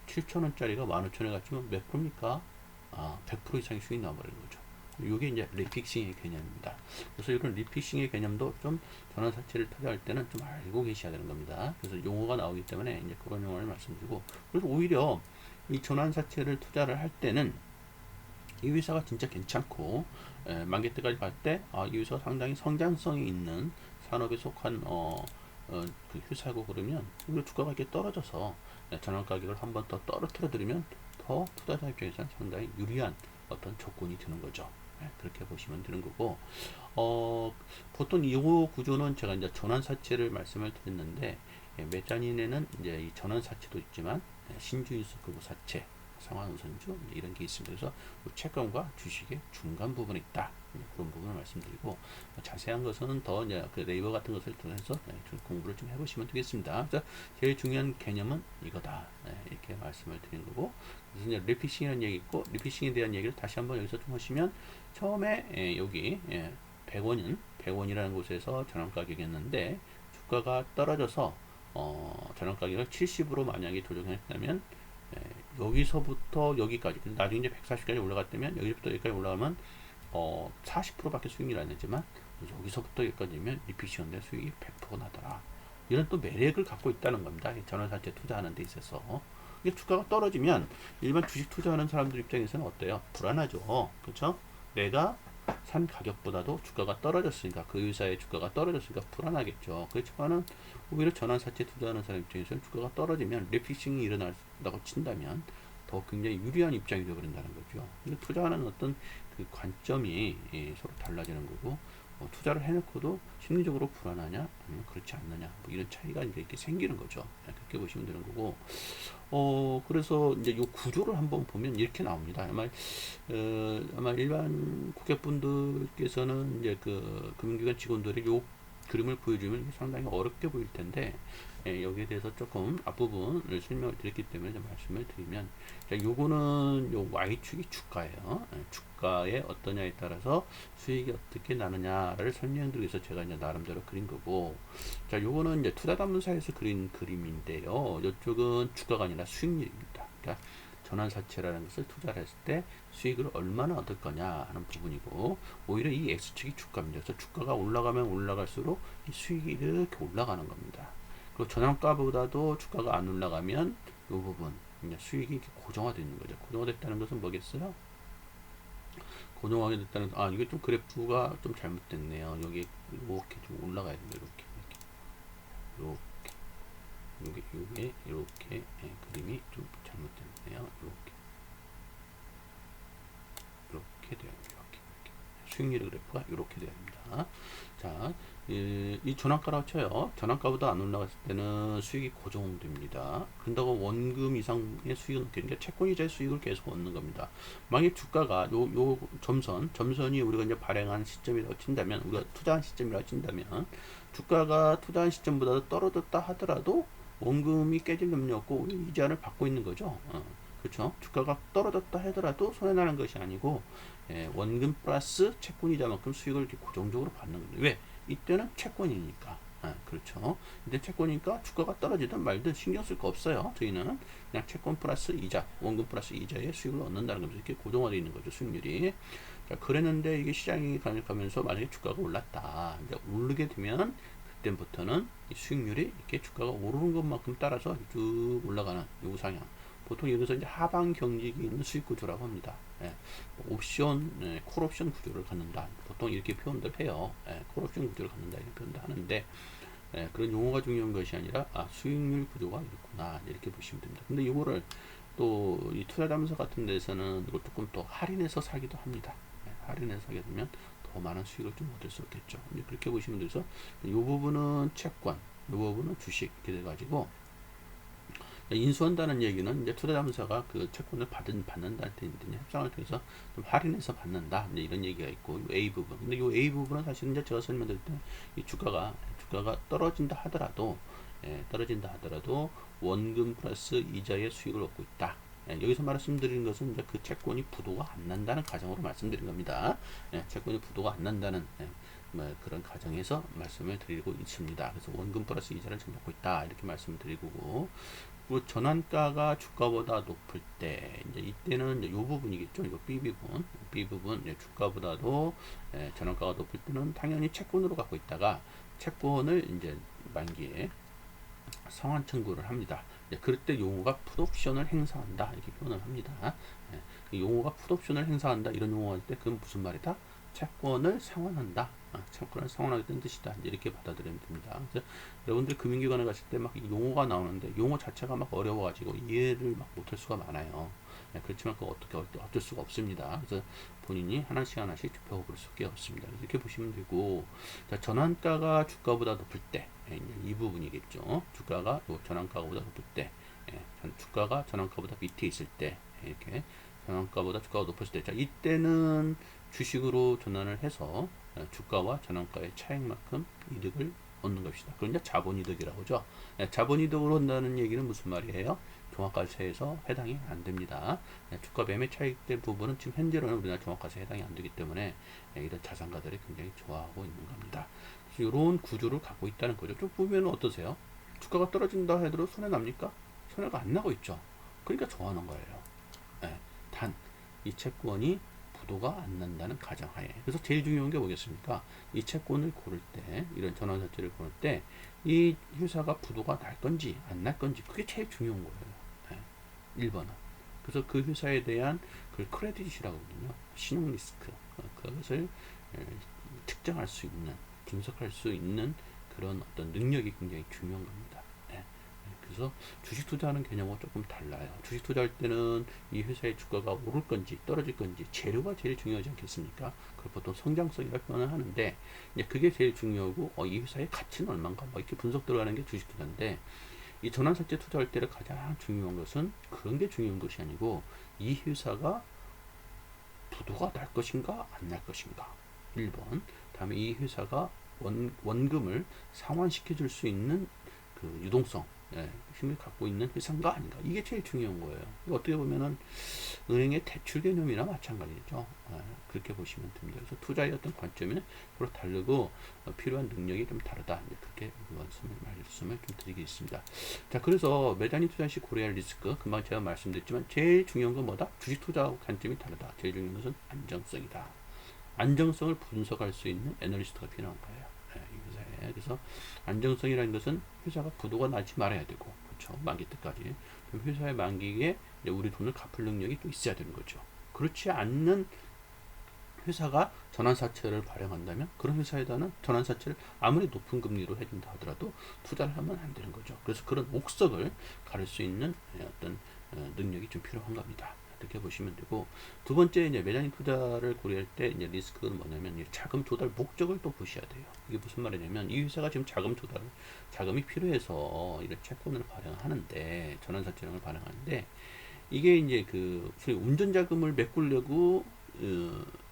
7천원짜리가 15,000원에 갔지만 몇 프로입니까? 100% 이상의 수익이 나와버리는 거죠. 이게 이제 리픽싱의 개념입니다. 그래서 이런 리픽싱의 개념도 좀 전환사채를 투자할 때는 좀 알고 계셔야 되는 겁니다. 그래서 용어가 나오기 때문에 이제 그런 용어를 말씀드리고, 그래서 오히려 이 전환사채를 투자를 할 때는 이 회사가 진짜 괜찮고, 만기 때까지 봤을 때, 이 회사가 상당히 성장성이 있는 산업에 속한, 그 회사고 그러면, 오히려 주가가 이렇게 떨어져서, 전환 가격을 한 번 더 떨어뜨려 드리면, 더 투자자 입장에서는 상당히 유리한 어떤 조건이 되는 거죠. 그렇게 보시면 되는 거고, 보통 이 구조는 제가 이제 전환사채를 말씀을 드렸는데, 메자닌에는 이제 이 전환사채도 있지만, 신주인수급부 사채, 상환우선주 이런 게 있습니다. 그래서 채권과 주식의 중간 부분에 있다. 그런 부분을 말씀드리고, 자세한 것은 더 이제 그 네이버 같은 것을 통해서 좀 공부를 좀 해보시면 되겠습니다. 그래서 제일 중요한 개념은 이거다. 이렇게 말씀을 드리는 거고, 그래서 이제 리피싱이라는 얘기 있고, 리피싱에 대한 얘기를 다시 한번 여기서 좀 하시면, 처음에 여기 100원이라는 곳에서 전환 가격이었는데 주가가 떨어져서 전환 가격을 70으로 만약에 조정했다면, 여기서부터 여기까지, 나중에 이제 140까지 올라갔다면, 여기부터 여기까지 올라가면 40%밖에 수익률이 안 되지만, 여기서부터 여기까지면 리피시언데 수익이 100% 나더라. 이런 또 매력을 갖고 있다는 겁니다. 전환사채 투자하는 데 있어서. 이게 주가가 떨어지면 일반 주식 투자하는 사람들 입장에서는 어때요? 불안하죠. 그렇죠? 내가 산 가격보다도 주가가 떨어졌으니까, 그 회사의 주가가 떨어졌으니까 불안하겠죠. 그렇지만은 오히려 전환사채 투자하는 사람 입장에서는 주가가 떨어지면 리피싱이 일어난다고 친다면 더 굉장히 유리한 입장이 되어버린다는 거죠. 근데 투자하는 어떤 그 관점이 서로 달라지는 거고, 투자를 해놓고도 심리적으로 불안하냐 아니면 그렇지 않느냐, 뭐 이런 차이가 이렇게 생기는 거죠. 그렇게 보시면 되는 거고, 그래서 이제 이 구조를 한번 보면 이렇게 나옵니다. 아마 일반 고객분들께서는 이제 그 금융기관 직원들이 요 그림을 보여주면 상당히 어렵게 보일 텐데, 여기에 대해서 조금 앞부분을 설명을 드렸기 때문에 좀 말씀을 드리면, 자, 요거는 요 Y축이 주가예요. 주가에 어떠냐에 따라서 수익이 어떻게 나느냐를 설명드리기 위해서 제가 이제 나름대로 그린 거고, 자, 요거는 이제 투자담론사에서 그린 그림인데요. 이쪽은 주가가 아니라 수익률입니다. 그러니까 전환사채라는 것을 투자를 했을 때 수익을 얼마나 얻을 거냐 하는 부분이고, 오히려 이 X축이 주가입니다. 그래서 주가가 올라가면 올라갈수록 이 수익이 이렇게 올라가는 겁니다. 그리고 전환가보다도 주가가 안 올라가면 이 부분, 이제 수익이 이렇게 고정화되어 있는 거죠. 고정화됐다는 것은 뭐겠어요? 고정하게 됐다는, 이게 좀 그래프가 좀 잘못됐네요. 여기 이렇게 좀 올라가야 됩니다. 요게 이렇게 그림이 좀 잘못됐네요. 이렇게 돼야 됩니다. 이렇게. 수익률의 그래프가 이렇게 돼야 됩니다. 자, 이 전환가라고 쳐요. 전환가보다 안 올라갔을 때는 수익이 고정됩니다. 그런다고 원금 이상의 수익은, 그러니까 채권이자의 수익을 계속 얻는 겁니다. 만약 주가가 요 점선이 우리가 이제 발행한 시점이라고 친다면, 우리가 투자한 시점이라고 친다면, 주가가 투자한 시점보다 떨어졌다 하더라도 원금이 깨질 염려 없고 이자를 받고 있는 거죠. 그렇죠. 주가가 떨어졌다 하더라도 손해나는 것이 아니고, 원금 플러스 채권이자만큼 수익을 이렇게 고정적으로 받는 겁니다. 왜? 이때는 채권이니까. 그렇죠. 근데 채권이니까 주가가 떨어지든 말든 신경 쓸 거 없어요. 저희는 그냥 채권 플러스 이자, 원금 플러스 이자의 수익을 얻는다는 거죠. 이렇게 고정화되어 있는 거죠, 수익률이. 자, 그랬는데 이게 시장이 가면서 만약에 주가가 올랐다, 이제 오르게 되면 그때부터는 이 수익률이 이렇게 주가가 오르는 것만큼 따라서 쭉 올라가는 요 상향. 보통 여기서 이제 하방 경직이 있는 수익 구조라고 합니다. 옵션, 콜옵션 구조를 갖는다. 보통 이렇게 표현들 해요. 콜옵션 구조를 갖는다 이렇게 표현도 하는데, 그런 용어가 중요한 것이 아니라, 수익률 구조가 이렇구나 이렇게 보시면 됩니다. 근데 이거를 또 이 투자자문서 같은 데서는 이걸 조금 더 할인해서 사기도 합니다. 할인해서 사게 되면 더 많은 수익을 좀 얻을 수 있겠죠. 이제 그렇게 보시면 돼서 이 부분은 채권, 이 부분은 주식 이렇게 돼가지고, 인수한다는 얘기는 이제 투자자문사가 그 채권을 받는다는 이제 협상을 통해서 좀 할인해서 받는다, 이제 이런 얘기가 있고, 이 A 부분. 근데 이 A 부분은 사실 이제 제가 설명드릴 때 이 주가가 떨어진다 하더라도, 원금 플러스 이자의 수익을 얻고 있다. 여기서 말씀드리는 것은 이제 그 채권이 부도가 안 난다는 가정으로 말씀드린 겁니다. 채권이 부도가 안 난다는 뭐 그런 가정에서 말씀을 드리고 있습니다. 그래서 원금 플러스 이자를 지금 받고 있다 이렇게 말씀을 드리고, 그리고 전환가가 주가보다 높을 때 이제 이때는 이제 요 부분이겠죠. 요 B 부분 주가보다도 전환가가 높을 때는 당연히 채권으로 갖고 있다가 채권을 이제 만기에 상환 청구를 합니다. 그럴 때 용어가 풋옵션을 행사한다 이렇게 표현을 합니다. 그 용어가 풋옵션을 행사한다 이런 용어 할 때 그건 무슨 말이다? 채권을 상환한다. 채권을 상환하겠다는 뜻이다. 이렇게 받아들이면 됩니다. 그래서 여러분들 금융기관에 갔을 때 막 용어가 나오는데 용어 자체가 막 어려워가지고 이해를 막 못할 수가 많아요. 그렇지만 그거 어쩔 수가 없습니다. 그래서 본인이 하나씩 배워볼 수밖에 없습니다. 이렇게 보시면 되고, 자, 전환가가 주가보다 높을 때, 이 부분이겠죠. 주가가 전환가보다 높을 때, 주가가 전환가보다 밑에 있을 때, 이렇게 전환가보다 주가가 높았을 때, 자, 이때는 주식으로 전환을 해서 주가와 전환가의 차익만큼 이득을 얻는 것이다. 그러니까 자본이득이라고 하죠. 자본이득으로 한다는 얘기는 무슨 말이에요? 종합과세에서 해당이 안 됩니다. 주가 매매 차익된 부분은 지금 현재로는 우리나라 종합과세 해당이 안 되기 때문에 이런 자산가들이 굉장히 좋아하고 있는 겁니다. 이런 구조를 갖고 있다는 거죠. 좀 보면 어떠세요? 주가가 떨어진다 해도 손해 납니까? 손해가 안 나고 있죠. 그러니까 좋아하는 거예요. 단 이 채권이 부도가 안 난다는 가정하에. 그래서 제일 중요한 게 뭐겠습니까? 이 채권을 고를 때, 이런 전환사채를 고를 때, 이 회사가 부도가 날 건지 안 날 건지 그게 제일 중요한 거예요. 1번은. 그래서 그 회사에 대한 그 크레딧이라고 하거든요. 신용 리스크. 그것을 측정할 수 있는, 분석할 수 있는 그런 어떤 능력이 굉장히 중요한 겁니다. 그래서 주식 투자하는 개념은 조금 달라요. 주식 투자할 때는 이 회사의 주가가 오를 건지 떨어질 건지 재료가 제일 중요하지 않겠습니까? 그걸 보통 성장성이라고 표현을 하는데, 이제 그게 제일 중요하고, 이 회사의 가치는 얼마인가 뭐 이렇게 분석 들어가는 게 주식 투자인데, 이 전환사채 투자할 때 가장 중요한 것은 그런 게 중요한 것이 아니고, 이 회사가 부도가 날 것인가 안 날 것인가. 1번. 다음에 이 회사가 원금을 상환시켜 줄 수 있는 그 유동성, 힘을 갖고 있는 회사인가 아닌가. 이게 제일 중요한 거예요. 어떻게 보면은 은행의 대출 개념이나 마찬가지죠. 그렇게 보시면 됩니다. 그래서 투자의 어떤 관점이 서로 다르고 필요한 능력이 좀 다르다. 그렇게 말씀을 좀 드리겠습니다. 자, 그래서 매단위 투자 시 고려할 리스크, 금방 제가 말씀드렸지만 제일 중요한 건 뭐다? 주식 투자하고 관점이 다르다. 제일 중요한 것은 안정성이다. 안정성을 분석할 수 있는 애널리스트가 필요한 거예요. 이 회사에. 그래서 안정성이라는 것은 회사가 부도가 나지 말아야 되고, 그렇죠. 만기 때까지. 회사의 만기에 우리 돈을 갚을 능력이 또 있어야 되는 거죠. 그렇지 않는 회사가 전환사채를 발행한다면 그런 회사에다는 전환사채를 아무리 높은 금리로 해준다 하더라도 투자를 하면 안 되는 거죠. 그래서 그런 옥석을 가릴 수 있는 어떤 능력이 좀 필요한 겁니다. 이렇게 보시면 되고, 두 번째 이제 매장인 투자를 고려할 때 이제 리스크는 뭐냐면 자금 조달 목적을 또 보셔야 돼요. 이게 무슨 말이냐면 이 회사가 지금 자금이 필요해서 이런 채권을 발행하는데, 전환사채를 발행하는데, 이게 이제 그 소위 운전자금을 메꾸려고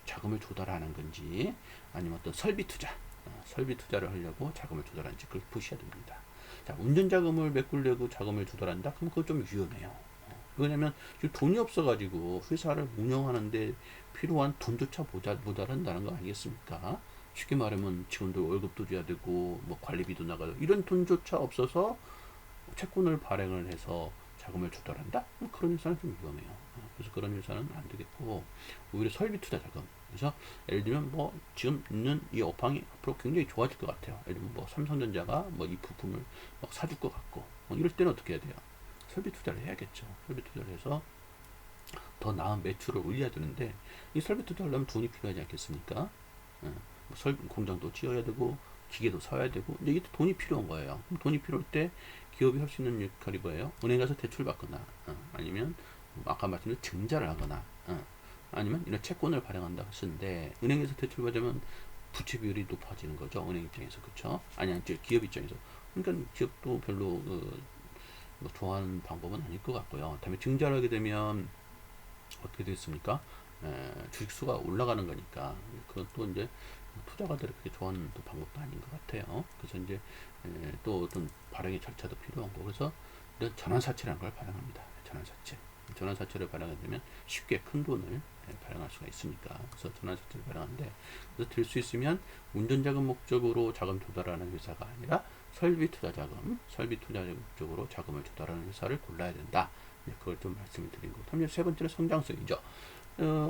자금을 조달하는 건지, 아니면 어떤 설비 투자를 하려고 자금을 조달하는지 그걸 보셔야 됩니다. 자, 운전자금을 메꾸려고 자금을 조달한다? 그럼 그거 좀 위험해요. 왜냐면 돈이 없어가지고 회사를 운영하는데 필요한 돈조차 모자란다는 거 아니겠습니까? 쉽게 말하면 직원들 월급도 줘야 되고 뭐 관리비도 나가고 이런 돈조차 없어서 채권을 발행을 해서 자금을 조달한다? 그런 회사는 좀 위험해요. 그래서 그런 회사는 안 되겠고, 오히려 설비 투자 자금. 그래서 예를 들면 뭐 지금 있는 이 업황이 앞으로 굉장히 좋아질 것 같아요. 예를 들면 뭐 삼성전자가 뭐 이 부품을 막 사줄 것 같고, 이럴 때는 어떻게 해야 돼요? 설비 투자를 해야겠죠. 설비 투자를 해서 더 나은 매출을 올려야 되는데, 이 설비 투자를 하려면 돈이 필요하지 않겠습니까? 공장도 지어야 되고 기계도 사야 되고, 이제 이게 돈이 필요한 거예요. 그럼 돈이 필요할 때 기업이 할 수 있는 역할이 뭐예요? 은행 가서 대출 받거나, 아니면 아까 말씀드린 증자를 하거나, 아니면 이런 채권을 발행한다 하시는데, 은행에서 대출 받으면 부채 비율이 높아지는 거죠. 은행 입장에서. 그렇죠? 아니 기업 입장에서. 그러니까 기업도 별로 뭐 좋아하는 방법은 아닐 것 같고요. 다음에 증자를 하게 되면 어떻게 됐습니까? 주식수가 올라가는 거니까 그것도 이제 투자가들이 그렇게 좋아하는 또 방법도 아닌 것 같아요. 그래서 이제 또 어떤 발행의 절차도 필요한 거. 그래서 이런 전환사채라는 걸 발행합니다. 전환사채를 발행하게 되면 쉽게 큰 돈을 발행할 수가 있으니까. 그래서 전환사채를 발행하는데, 그래서 될 수 있으면 운전자금 목적으로 자금 조달하는 회사가 아니라 설비 투자 목적으로 자금을 조달하는 회사를 골라야 된다. 그걸 좀 말씀을 드린 거고. 세 번째는 성장성이죠.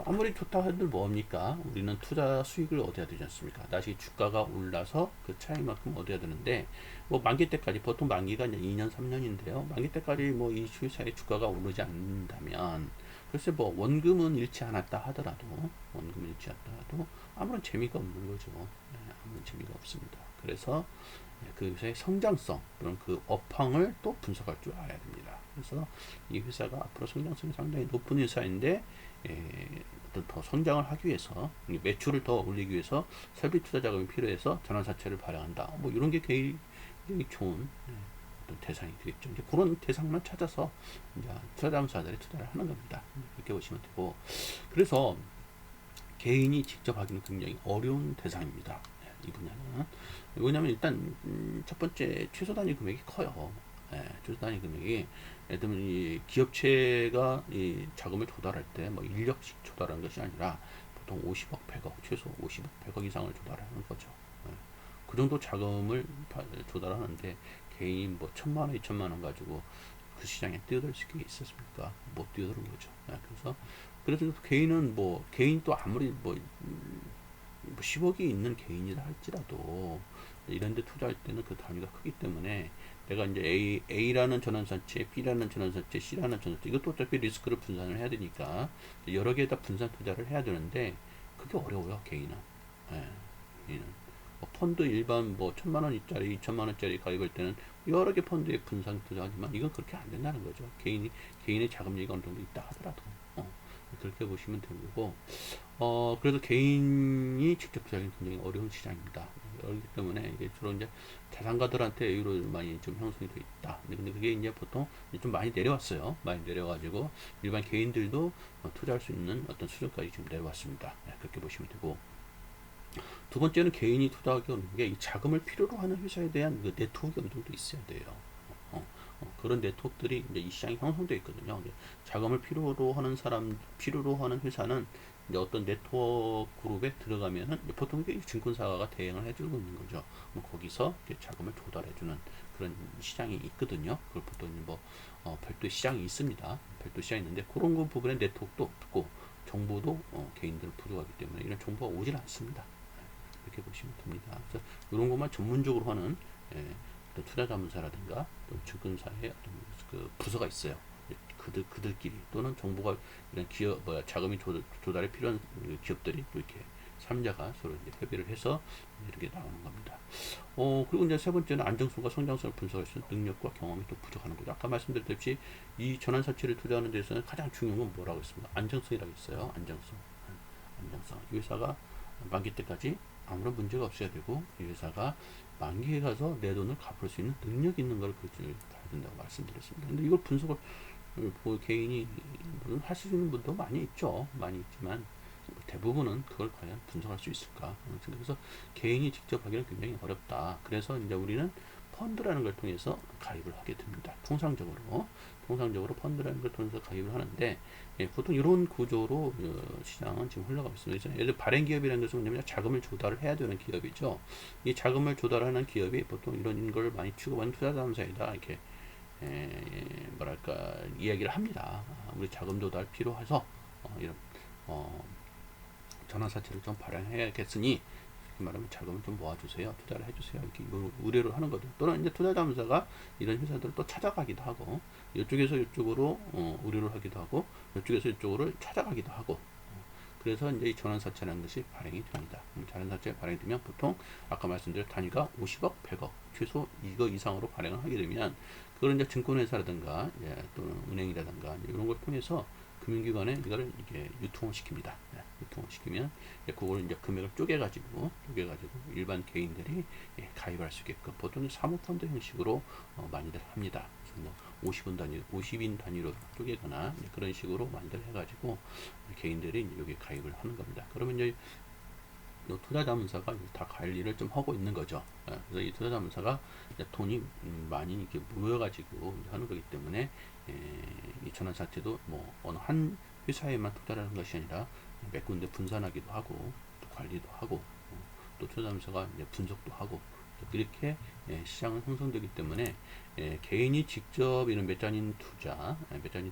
아무리 좋다 해도 뭐합니까? 우리는 투자 수익을 얻어야 되지 않습니까? 다시 주가가 올라서 그 차이만큼 얻어야 되는데, 뭐 만기 때까지, 보통 만기가 이제 2년, 3년인데요. 만기 때까지 뭐 이 회사의 주가가 오르지 않는다면, 글쎄 뭐 원금은 잃지 않았다 하더라도, 아무런 재미가 없는 거죠. 아무런 재미가 없습니다. 그래서 그 회사의 성장성, 그런 그 업황을 또 분석할 줄 알아야 됩니다. 그래서 이 회사가 앞으로 성장성이 상당히 높은 회사인데, 어떤 더 성장을 하기 위해서, 매출을 더 올리기 위해서 설비 투자 자금이 필요해서 전환사채를 발행한다. 뭐 이런 게 굉장히 좋은 어떤 대상이 되겠죠. 이제 그런 대상만 찾아서 이제 투자자금사들이 투자를 하는 겁니다. 이렇게 보시면 되고, 그래서 개인이 직접 하기는 굉장히 어려운 대상입니다. 이 분야는. 왜냐하면 일단 첫 번째 최소 단위 금액이 커요. 최소 단위 금액이, 예를 들면 이 기업체가 이 자금을 조달할 때 뭐 1억씩 조달하는 것이 아니라 보통 50억, 100억, 최소 50억, 100억 이상을 조달하는 거죠. 그 정도 자금을 조달하는데 개인이 뭐 1,000만 원, 2,000만 원 가지고 그 시장에 뛰어들 수 있겠습니까? 못 뛰어드는 거죠. 그래서 개인은 개인 또 아무리 뭐 10억이 있는 개인이라 할지라도 이런 데 투자할 때는 그 단위가 크기 때문에, 내가 이제 A라는 전환사채, B라는 전환사채, C라는 전환사채, 이것도 어차피 리스크를 분산을 해야 되니까 여러 개에다 분산 투자를 해야 되는데, 그게 어려워요, 개인은. 개인은. 펀드 일반 1,000만원짜리, 2,000만원짜리 가입할 때는 여러 개 펀드에 분산 투자하지만 이건 그렇게 안 된다는 거죠. 개인의 자금력이 어느 정도 있다 하더라도. 그렇게 보시면 되고, 그래서 개인이 직접 투자하기는 굉장히 어려운 시장입니다. 그렇기 때문에 이게 주로 이제 자산가들한테 여유로 많이 좀 형성이 되어 있다. 근데 그게 이제 보통 좀 많이 내려왔어요. 많이 내려가지고 일반 개인들도 투자할 수 있는 어떤 수준까지 지금 내려왔습니다. 그렇게 보시면 되고, 두 번째는 개인이 투자하기 어려운 게, 이 자금을 필요로 하는 회사에 대한 그 네트워크 어느 정도 있어야 돼요. 그런 네트워크들이 이제 이 시장에 형성되어 있거든요. 자금을 필요로 하는 회사는 이제 어떤 네트워크 그룹에 들어가면은 보통 이게 증권사가 대행을 해주고 있는 거죠. 거기서 자금을 조달해주는 그런 시장이 있거든요. 그걸 보통 별도의 시장이 있습니다. 별도 시장이 있는데, 그런 거 부분에 네트워크도 없고 정보도 개인들은 부족하기 때문에 이런 정보가 오질 않습니다. 이렇게 보시면 됩니다. 그래서 이런 것만 전문적으로 하는 또 투자자문사라든가 또 증권사의 어떤 그 부서가 있어요. 그들끼리, 또는 정보가 이런 자금이 조달에 필요한 기업들이 또 이렇게 3자가 서로 이제 협의를 해서 이렇게 나오는 겁니다. 그리고 이제 세 번째는 안정성과 성장성을 분석할 수 있는 능력과 경험이 또 부족하는 거죠. 아까 말씀드렸듯이 이 전환사채를 투자하는 데서는 가장 중요한 건 뭐라고 했습니까? 안정성이라고 했어요. 안정성. 이 회사가 만기 때까지 아무런 문제가 없어야 되고, 이 회사가 만기에 가서 내 돈을 갚을 수 있는 능력이 있는 걸 가야 된다고 말씀드렸습니다. 근데 이걸 분석을 개인이 할 수 있는 분도 많이 있죠. 많이 있지만 대부분은 그걸 과연 분석할 수 있을까? 그래서 개인이 직접 하기는 굉장히 어렵다. 그래서 이제 우리는 펀드라는 걸 통해서 가입을 하게 됩니다. 통상적으로 펀드라는 걸 통해서 가입을 하는데, 보통 이런 구조로 시장은 지금 흘러가고 있습니다. 예를 들어 발행 기업이라는 것은 뭐냐면 자금을 조달을 해야 되는 기업이죠. 이 자금을 조달하는 기업이 보통 이런 걸 많이 취급하는 투자자문사에다 이렇게 뭐랄까 이야기를 합니다. 우리 자금 조달 필요해서 이런 전환사채를 좀 발행해야겠으니, 말하면 자금을 좀 모아주세요, 투자를 해주세요, 이렇게 의뢰를 하는 거죠. 또는 이제 투자자문사가 이런 회사들을 또 찾아가기도 하고, 이쪽에서 이쪽으로 의뢰를 하기도 하고, 이쪽에서 이쪽으로 찾아가기도 하고, 그래서 이제 이 전환사채라는 것이 발행이 됩니다. 전환사채가 발행이 되면 보통 아까 말씀드린 단위가 50억, 100억, 최소 이거 이상으로 발행을 하게 되면, 그걸 이제 증권회사라든가 또는 은행이라든가 이런 걸 통해서 금융기관에 이거를 이게 유통을 시킵니다. 유통을 시키면 그걸 이제 금액을 쪼개가지고 일반 개인들이 가입할 수 있게끔 보통 사모펀드 형식으로 많이들 합니다. 그래서 50인 단위로 쪼개거나 그런 식으로 많이들 해가지고 개인들이 이제 여기 가입을 하는 겁니다. 그러면 이제 투자자문사가 다 관리를 좀 하고 있는 거죠. 그래서 이 투자자문사가 돈이 많이 이렇게 모여가지고 하는 거기 때문에 이 전환사채도 어느 한 회사에만 투자를 하는 것이 아니라 몇 군데 분산하기도 하고 또 관리도 하고 또 투자자문사가 이제 분석도 하고 이렇게 시장은 형성되기 때문에 개인이 직접 이런 메자닌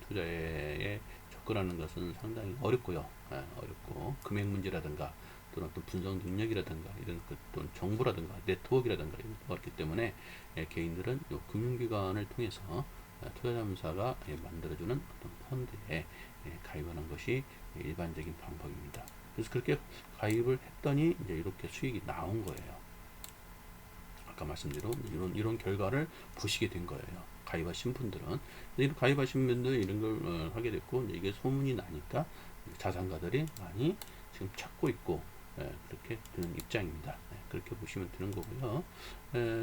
투자에 접근하는 것은 상당히 어렵고요. 어렵고 금액 문제라든가 또는 어떤 분석 능력이라든가 이런 또는 정보라든가 네트워크라든가 이런 것가 있기 때문에 개인들은 요 금융기관을 통해서 투자자문사가 만들어주는 어떤 펀드에 가입하는 것이 일반적인 방법입니다. 그래서 그렇게 가입을 했더니 이제 이렇게 수익이 나온 거예요. 아까 말씀대로 이런 결과를 보시게 된 거예요. 가입하신 분들은 가입하신 분들 이런 걸 하게 됐고 이게 소문이 나니까 자산가들이 많이 지금 찾고 있고 그렇게 되는 입장입니다. 그렇게 보시면 되는 거고요.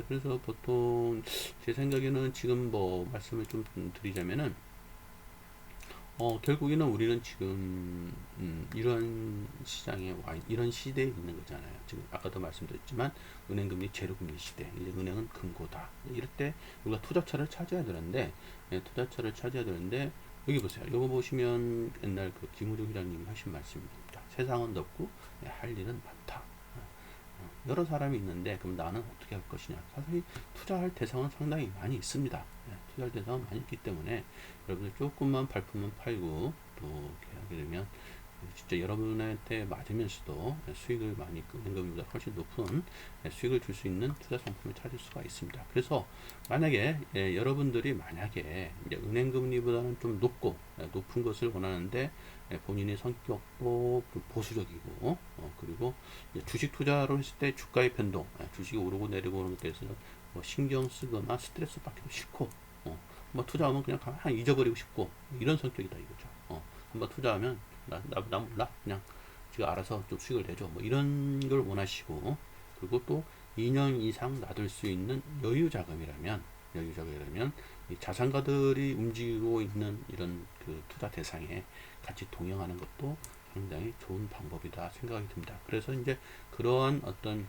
그래서 보통 제 생각에는 지금 뭐 말씀을 좀 드리자면은 결국에는 우리는 지금 이런 시장에 이런 시대에 있는 거잖아요. 지금 아까도 말씀드렸지만 은행금리 제로금리 시대, 이제 은행은 금고다. 이럴 때 우리가 투자처를 찾아야 되는데 투자처를 찾아야 되는데 여기 보세요. 이거 보시면 옛날 그 김우중 회장님이 하신 말씀입니다. 세상은 넓고 할 일은 많다. 여러 사람이 있는데 그럼 나는 어떻게 할 것이냐. 사실 투자할 대상은 상당히 많이 있습니다. 투자할 대상은 많이 있기 때문에 여러분들 조금만 발품만 팔고 또 이렇게 하게 되면 진짜 여러분한테 맞으면서도 수익을 많이 끄는 것보다 훨씬 높은 수익을 줄 수 있는 투자 상품을 찾을 수가 있습니다. 그래서 만약에 여러분들이 만약에 이제 은행 금리보다는 좀 높은 것을 원하는데 본인의 성격도 보수적이고 그리고 주식 투자로 했을 때 주가의 변동, 주식이 오르고 내리고 오는 것에 대해서 뭐 신경 쓰거나 스트레스 받기도 싫고 뭐 투자하면 그냥 가만히 잊어버리고 싶고 이런 성격이다 이거죠. 한번 투자하면 나 몰라 그냥 지가 알아서 좀 수익을 내줘 뭐 이런 걸 원하시고 그리고 또 2년 이상 놔둘 수 있는 여유 자금이라면 이 자산가들이 움직이고 있는 이런 그 투자 대상에 같이 동행하는 것도 굉장히 좋은 방법이다 생각이 듭니다. 그래서 이제 그러한 어떤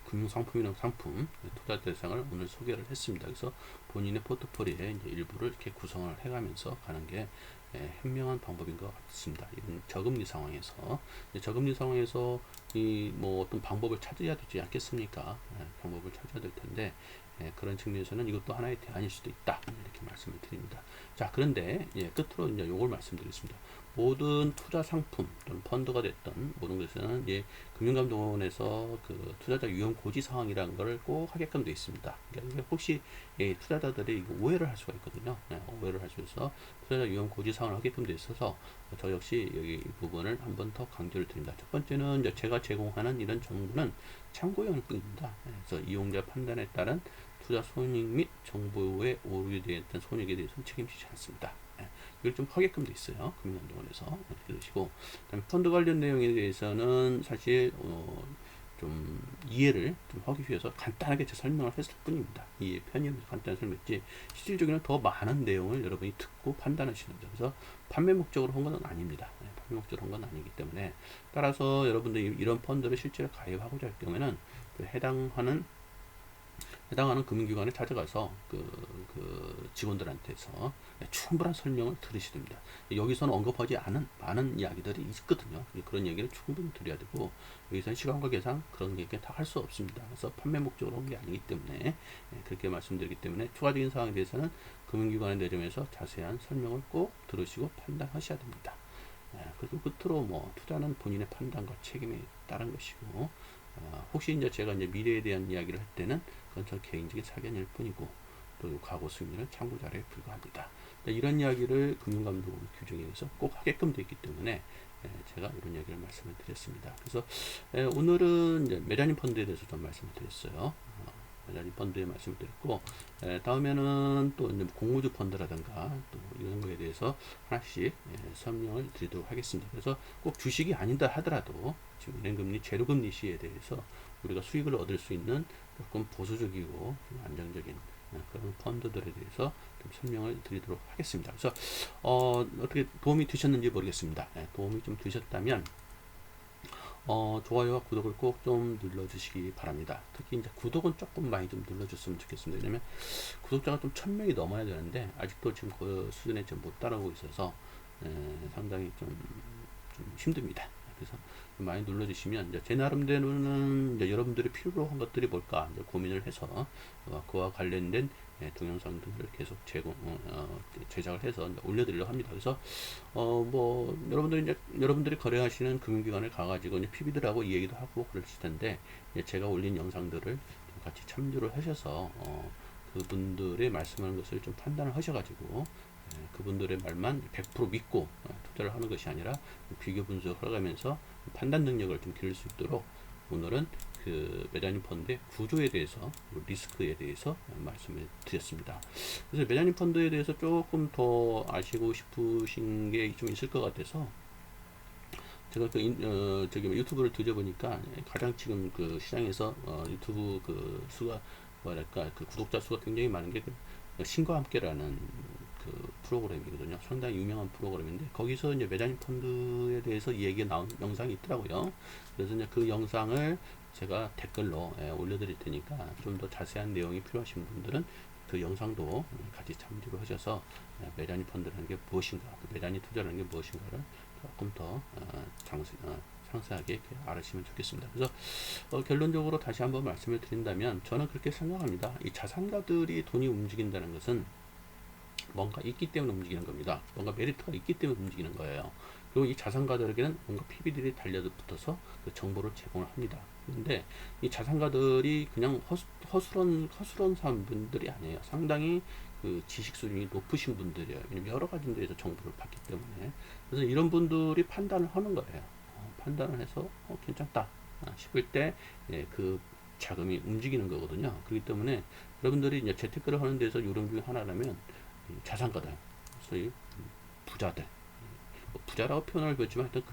금융상품이나 상품 투자 대상을 오늘 소개를 했습니다. 그래서 본인의 포트폴리오에 이제 일부를 이렇게 구성을 해가면서 가는 게 현명한 방법인 것 같습니다. 이런 저금리 상황에서 이 뭐 어떤 방법을 찾아야 되지 않겠습니까? 방법을 찾아야 될 텐데 그런 측면에서는 이것도 하나의 대안일 수도 있다 이렇게 말씀을 드립니다. 자 그런데 끝으로 이제 요걸 말씀드리겠습니다. 모든 투자 상품 또는 펀드가 됐던 모든 것에는 금융감독원에서 그 투자자 위험 고지 사항이라는 걸 꼭 하게끔 되어 있습니다. 그러니까 혹시 투자자들이 오해를 할 수가 있거든요. 오해를 할 수 있어서 투자자 위험 고지 사항을 하게끔 되어 있어서 저 역시 여기 이 부분을 한 번 더 강조를 드립니다. 첫 번째는 이제 제가 제공하는 이런 정보는 참고용일 뿐입니다. 그래서 이용자 판단에 따른 투자 손익 및 정보에 오류되어 있던 손익에 대해서는 책임지지 않습니다. 이걸 좀 하게끔 돼 있어요. 금융감독원에서 들으시고 펀드 관련 내용에 대해서는 사실 좀 이해를 좀 하기 위해서 간단하게 제 설명을 했을 뿐입니다. 이해 편의점에서 간단히 설명했지 실질적으로는 더 많은 내용을 여러분이 듣고 판단하시는 거죠. 그래서 판매 목적으로 한 건 아닙니다. 판매 목적으로 한 건 아니기 때문에 따라서 여러분들이 이런 펀드를 실제로 가입하고자 할 경우에는 그 해당하는 금융기관에 찾아가서 그 직원들한테서 충분한 설명을 들으셔야 됩니다. 여기서는 언급하지 않은 많은 이야기들이 있거든요. 그런 얘기를 충분히 드려야 되고 여기서는 시간과 계산 그런 얘기 다 할 수 없습니다. 그래서 판매 목적으로 한 게 아니기 때문에 그렇게 말씀드리기 때문에 추가적인 사항에 대해서는 금융기관에 내려면서 자세한 설명을 꼭 들으시고 판단하셔야 됩니다. 그리고 끝으로 뭐 투자는 본인의 판단과 책임에 따른 것이고 혹시 이제 제가 이제 미래에 대한 이야기를 할 때는 그건 저 개인적인 사견일 뿐이고 또 과거 승리는 참고 자료에 불과합니다. 이런 이야기를 금융감독원 규정에 의해서 꼭 하게끔 되어 있기 때문에 제가 이런 이야기를 말씀을 드렸습니다. 그래서 오늘은 이제 메자닌 펀드에 대해서 좀 말씀을 드렸어요. 메자닌 펀드에 말씀을 드렸고 다음에는 또 이제 공모주 펀드라든가 또 이런 거에 대해서 하나씩 설명을 드리도록 하겠습니다. 그래서 꼭 주식이 아니다 하더라도 지금 은행금리 제로금리 시에 대해서 우리가 수익을 얻을 수 있는 조금 보수적이고 좀 안정적인 그런 펀드들에 대해서 좀 설명을 드리도록 하겠습니다. 그래서 어떻게 도움이 되셨는지 모르겠습니다. 도움이 좀 되셨다면 좋아요와 구독을 꼭 좀 눌러주시기 바랍니다. 특히 이제 구독은 조금 많이 좀 눌러줬으면 좋겠습니다. 왜냐면 구독자가 좀 1000명이 넘어야 되는데 아직도 지금 그 수준에 좀 못 따라오고 있어서 상당히 좀 힘듭니다. 그래서 많이 눌러주시면 이제 제 나름대로는 이제 여러분들이 필요로 한 것들이 뭘까 이제 고민을 해서 그와 관련된 동영상들을 계속 제작을 해서 올려드리려고 합니다. 그래서 뭐 여러분들이 거래하시는 금융기관을 가가지고 이제 PB들하고 이야기도 하고 그러실 텐데 제가 올린 영상들을 같이 참조를 하셔서 그분들의 말씀하는 것을 좀 판단을 하셔가지고 그분들의 말만 100% 믿고 투자를 하는 것이 아니라 비교 분석을 하면서 판단 능력을 좀 기를 수 있도록 오늘은 그 메자닌 펀드의 구조에 대해서 리스크에 대해서 말씀을 드렸습니다. 그래서 메자닌 펀드에 대해서 조금 더 아시고 싶으신 게 좀 있을 것 같아서 제가 저기 유튜브를 뒤져보니까 가장 지금 그 시장에서 유튜브 그 수가 뭐랄까 그 구독자 수가 굉장히 많은 게 신과 함께라는 그 프로그램이거든요. 상당히 유명한 프로그램인데 거기서 이제 메자닌 펀드에 대해서 얘기가 나온 영상이 있더라고요. 그래서 이제 그 영상을 제가 댓글로 올려드릴 테니까 좀 더 자세한 내용이 필요하신 분들은 그 영상도 같이 참조를 하셔서 메자닌 펀드라는 게 무엇인가, 메자닌 투자라는 게 무엇인가를 조금 더 상세하게 알으시면 좋겠습니다. 그래서 결론적으로 다시 한번 말씀을 드린다면 저는 그렇게 생각합니다. 이 자산가들이 돈이 움직인다는 것은 뭔가 있기 때문에 움직이는 겁니다. 뭔가 메리트가 있기 때문에 움직이는 거예요. 그리고 이 자산가들에게는 뭔가 PB들이 달려붙어서 그 정보를 제공을 합니다. 근데 이 자산가들이 그냥 허술한 사람들이 아니에요. 상당히 그 지식 수준이 높으신 분들이에요. 왜냐면 여러 가지 데에서 정보를 받기 때문에. 그래서 이런 분들이 판단을 하는 거예요. 판단을 해서 괜찮다 싶을 때 그 자금이 움직이는 거거든요. 그렇기 때문에 여러분들이 이제 재테크를 하는 데서 요령 중에 하나라면 자산가들, 소위 부자들, 부자라고 표현을 했지만 하여튼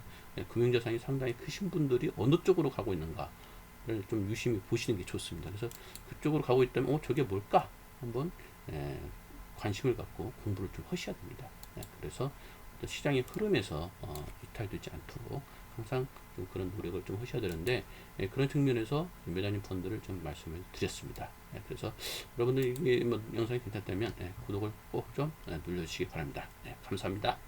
금융자산이 상당히 크신 분들이 어느 쪽으로 가고 있는가를 좀 유심히 보시는 게 좋습니다. 그래서 그쪽으로 가고 있다면 저게 뭘까 한번 관심을 갖고 공부를 좀 하셔야 됩니다. 그래서 시장의 흐름에서 이탈되지 않도록 항상 좀 그런 노력을 좀 하셔야 되는데 그런 측면에서 메자닌 펀드를 좀 말씀을 드렸습니다. 그래서 여러분들 이게 뭐 영상이 괜찮다면 구독을 꼭 좀 눌러주시기 바랍니다. 감사합니다.